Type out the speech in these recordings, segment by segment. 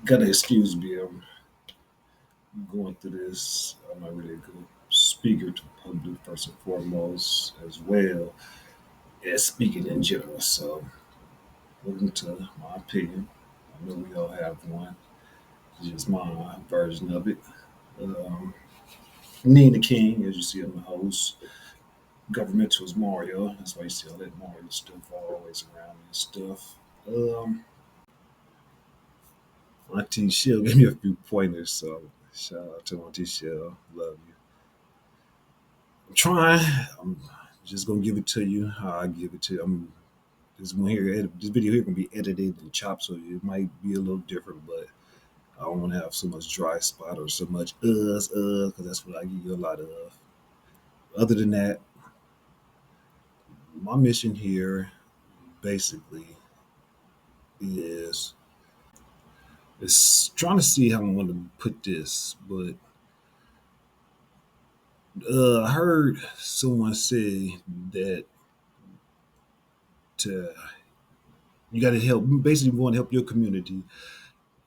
Gotta excuse me. I'm going through this. I'm not really a good speaker to the public first and foremost, as well as speaking in general. So, welcome to my opinion. I know we all have one. It's just my version of it. Um, Nina King, as you see, I'm the host. Governmental is Mario. That's why you see all that Mario stuff always around me and stuff. Um, Auntie Shell gave me a few pointers, so shout out to Auntie Shell. Love you. I'm trying. I'm just gonna give it to you how I give it to you. This video here gonna be edited and chopped, so it might be a little different, but I don't want to have so much dry spot or so much because that's what I give you a lot of. Other than that, my mission here basically is trying to see how I want to put this, but I heard someone say that to you got to help. Basically, if you want to help your community,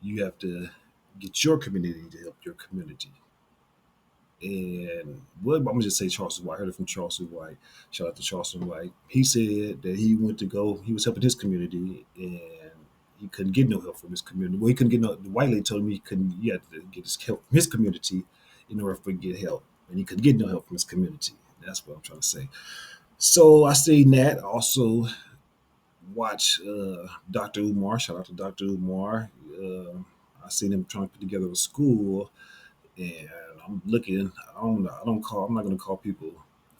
you have to get your community to help your community. And what I'm gonna just say Charleston White. I heard it from Charleston White. Shout out to Charleston White. He said that he went to go. He was helping his community, and he couldn't get no help from his community. Well, he couldn't get no. The white lady told him he couldn't. He had to get his help from his community in order for him to get help, and he couldn't get no help from his community. That's what I'm trying to say. So I say that. Also watch Dr. Umar. Shout out to Dr. Umar. Uh, I seen him trying to put together a school, and I'm looking. I don't. I don't call. I'm not going to call people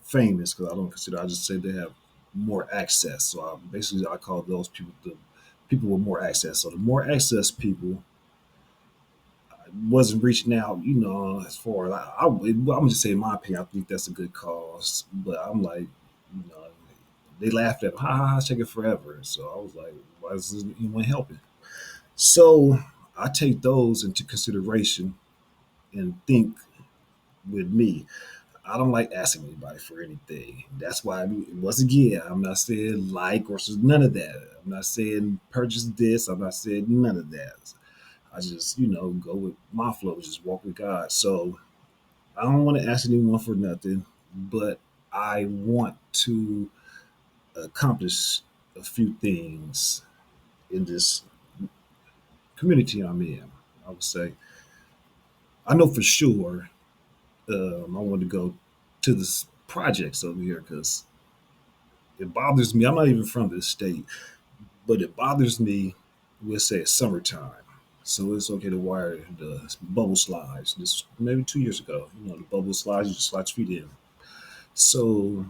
famous because I don't consider. I just say they have more access. So I call those people the people with more access. So the more access people wasn't reaching out. As far as I'm just saying, in my opinion, I think that's a good cause. But I'm like, you know, they laughed at, ha ha ha, take it forever. So I was like, why is anyone helping? So I take those into consideration and think with me. I don't like asking anybody for anything. That's why, once again, I'm not saying like or none of that. I'm not saying purchase this. I'm not saying none of that. I just, go with my flow, just walk with God. So I don't want to ask anyone for nothing, but I want to accomplish a few things in this community I'm in. I would say I know for sure I want to go to this projects over here because it bothers me. I'm not even from this state, but it bothers me. We'll say it's summertime, so it's okay to wire the bubble slides. This maybe 2 years ago, the bubble slides you just slide your feet in. So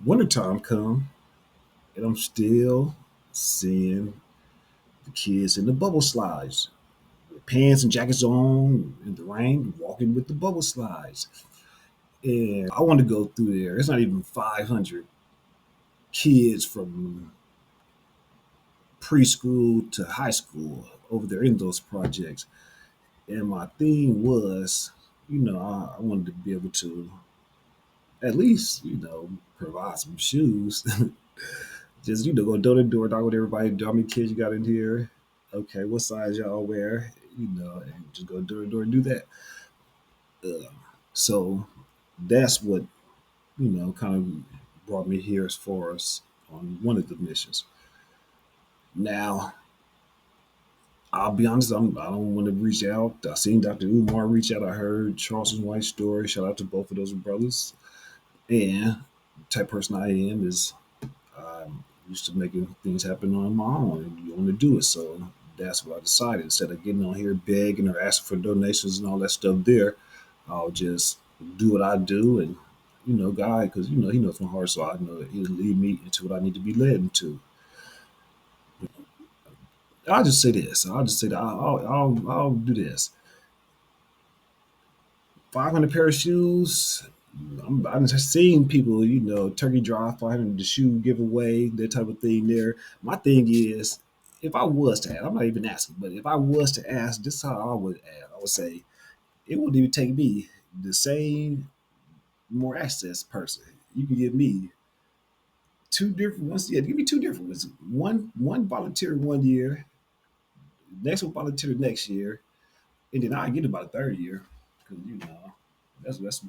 wintertime come, and I'm still seeing the kids in the bubble slides, with pants and jackets on in the rain, walking with the bubble slides. And I want to go through there. It's not even 500 kids from preschool to high school over there in those projects. And my thing was, I wanted to be able to at least, provide some shoes. Just, go door to door, talk with everybody, how many kids you got in here. Okay, what size y'all wear, and just go door to door and do that. Uh, so that's what, kind of brought me here as far as on one of the missions. Now, I'll be honest, I don't want to reach out. I seen Dr. Umar reach out. I heard Charleston White's story. Shout out to both of those brothers. And the type of person I am is I'm used to making things happen on my own, and you want to do it. So that's what I decided. Instead of getting on here begging or asking for donations and all that stuff there, I'll just do what I do. And, God, because, He knows my heart, so I know that He'll lead me into what I need to be led into. I'll just say this. I'll just say that I'll do this. 500 pair of shoes. I'm just seeing people, turkey drive, 500 the shoe giveaway, that type of thing there. My thing is, if I was to ask, I'm not even asking, but if I was to ask, this is how I would ask. I would say, it wouldn't even take me the same more access person. You can give me two different ones. Yeah, give me two different ones. One volunteer 1 year, Next will volunteer next year, and then I get about a third year because that's that's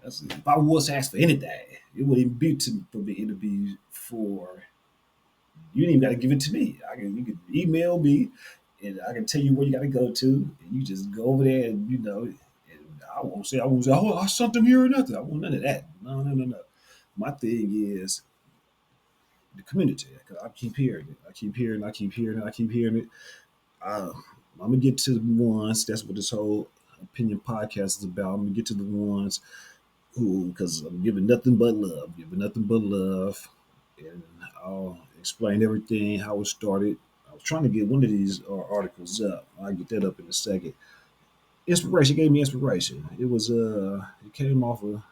that's if I was asked for anything, it wouldn't be for me. It'd be for you. Didn't even got to give it to me. You can email me, and I can tell you where you got to go to, and you just go over there, and And I won't say, oh, I something here or nothing. I want none of that. No, no, no, no. My thing is the community. Cause I keep hearing it. I keep hearing. I keep hearing it. I keep hearing it. I'm gonna get to the ones. That's what this whole opinion podcast is about. I'm gonna get to the ones who, because I'm giving nothing but love, giving nothing but love, and I'll explain everything how it started. I was trying to get one of these articles up. I'll get that up in a second. Inspiration gave me inspiration. It came off of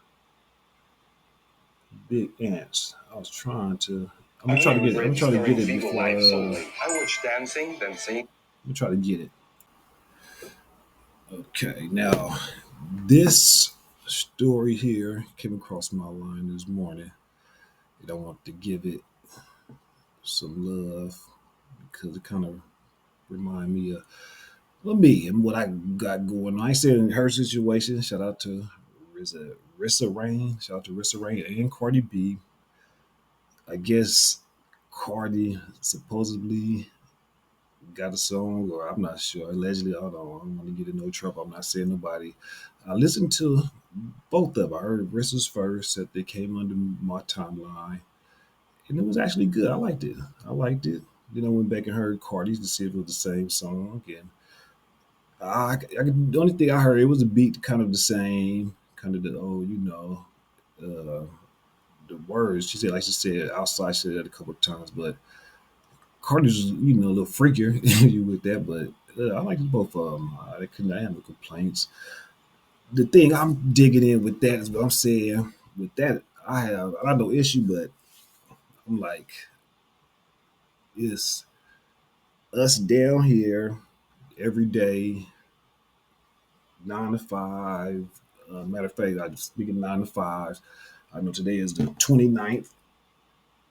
Big Ants. I was trying to. I'm gonna try to get it. I'm gonna try to get it before. I watch dancing, then singing. I'm gonna try to get it. Okay, now this story here came across my line this morning, and I want to give it some love because it kind of remind me of me and what I got going on. I said in her situation, shout out to Rissa Rain, shout out to Rissa Rain and Cardi B. I guess Cardi supposedly got a song, or I'm not sure. Allegedly, I don't want to get in no trouble. I'm not saying nobody. I listened to both of them. I heard Rissa's first that they came under my timeline, and it was actually good. I liked it. I liked it. Then I went back and heard Cardi's to see if it was the same song. And the only thing I heard, it was a beat kind of the same, kind of uh, the words. She said, like she said, outside, she said that a couple of times, but Carter's, a little freakier with that, but I like both of them. I have no complaints. The thing I'm digging in with that is what I'm saying. With that, I have no issue, but I'm like, it's us down here every day, 9 to 5. Matter of fact, I just speaking 9 to 5. I know today is the 29th.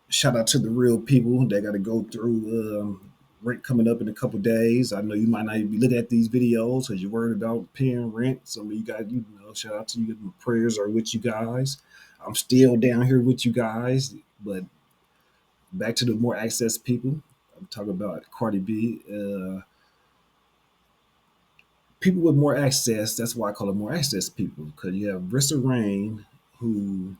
Shout out to the real people that got to go through rent coming up in a couple days. I know you might not even be looking at these videos because you're worried about paying rent. Some of you guys, shout out to you. My prayers are with you guys. I'm still down here with you guys, but back to the more access people. I'm talking about Cardi B. People with more access. That's why I call it more access people, because you have Rissa Rain, who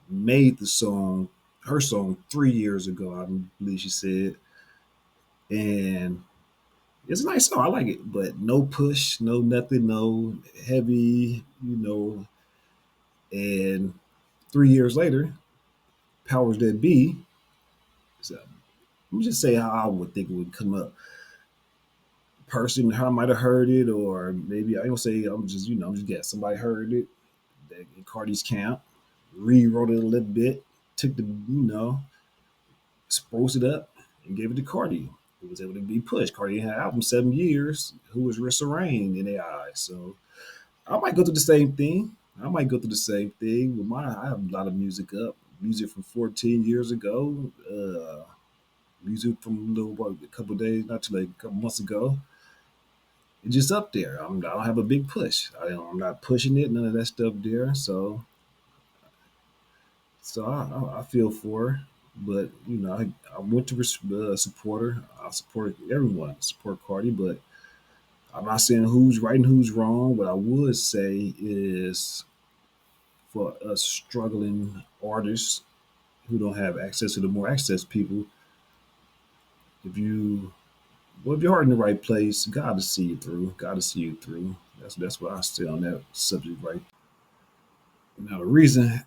made her song 3 years ago. I believe she said, and it's a nice song. I like it, but no push, no nothing, no heavy, And 3 years later, powers that be. So let me just say how I would think it would come up. Person, how I might have heard it, or maybe I don't say I'm just guessing. Somebody heard it in Cardi's camp, rewrote it a little bit, took the spruced it up, and gave it to Cardi. It was able to be pushed. Cardi had an album 7 years. Who was Rissa Rain in their eyes? So I might go through the same thing. I might go through the same thing with mine. I have a lot of music up, music from 14 years ago, music from a couple of days, not too late, a couple months ago. It's just up there. I don't have a big push. I'm not pushing it. None of that stuff there. So I feel for her, but I went to support her. I support everyone. Support Cardi, but I'm not saying who's right and who's wrong. What I would say is for us struggling artists who don't have access to the more access people, if your heart in the right place, God will see you through. God will see you through. That's what I say on that subject right now. The reason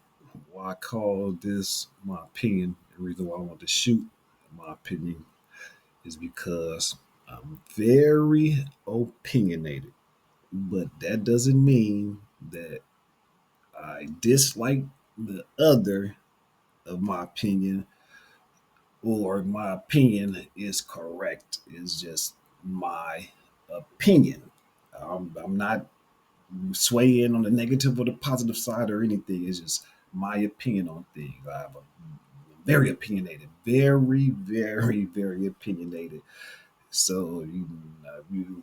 why I call this my opinion, the reason why I want to shoot my opinion is because I'm very opinionated. But that doesn't mean that I dislike the other of my opinion, or my opinion is correct. It's just my opinion. I'm not swaying on the negative or the positive side or anything. It's just my opinion on things. Very opinionated, very, very, very opinionated. So you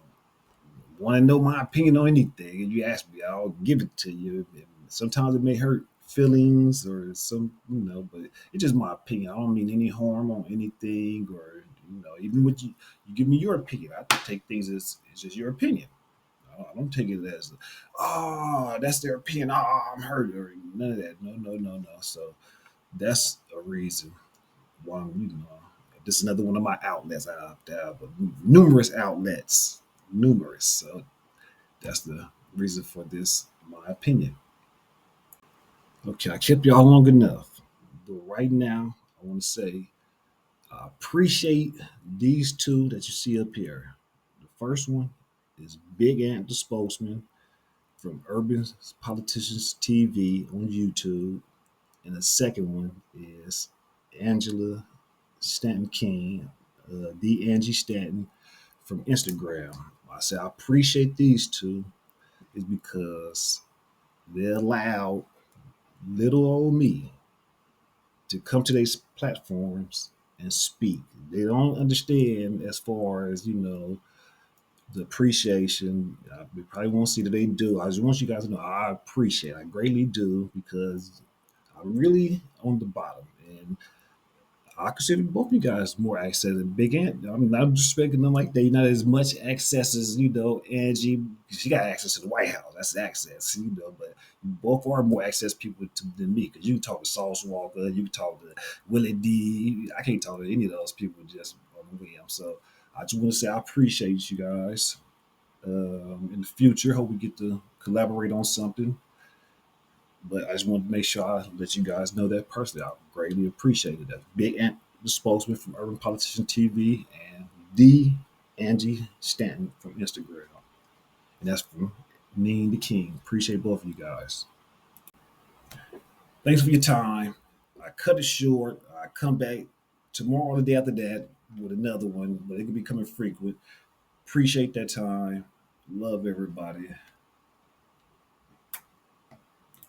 want to know my opinion on anything, and you ask me, I'll give it to you. And sometimes it may hurt feelings or some, but it's just my opinion. I don't mean any harm on anything, or even with you give me your opinion. I take things as it's just your opinion. I don't take it as, oh, that's their opinion. Oh, I'm hurt or none of that. No, no, no, no. So that's a reason why this is another one of my outlets. I have numerous outlets, numerous. So that's the reason for this, my opinion. Okay, I kept y'all long enough. But right now, I want to say I appreciate these two that you see up here. The first one is Big Ant the Spokesman from Urban Politicians TV on YouTube. And the second one is Angela Stanton King, the Angie Stanton from Instagram. I say I appreciate these two is because they allowed little old me to come to these platforms and speak. They don't understand as far as the appreciation. We probably won't see that they do. I just want you guys to know I appreciate. I greatly do because I'm really on the bottom, and I consider both you guys more access than Big Ant. I'm not disrespecting them like they not as much access as Angie. She got access to the White House. That's access, But both are more access people than me because you can talk to Sauce Walker, you can talk to Willie D. I can't talk to any of those people just on the whim. So I just want to say I appreciate you guys. In the future, hope we get to collaborate on something. But I just wanted to make sure I let you guys know that personally. I greatly appreciate it. That's Big Ant, the spokesman from Urban Politician TV, and the Angie Stanton from Instagram. And that's from Neen the King. Appreciate both of you guys. Thanks for your time. I cut it short. I come back tomorrow or the day after that with another one, but it could be coming frequent. Appreciate that time. Love everybody.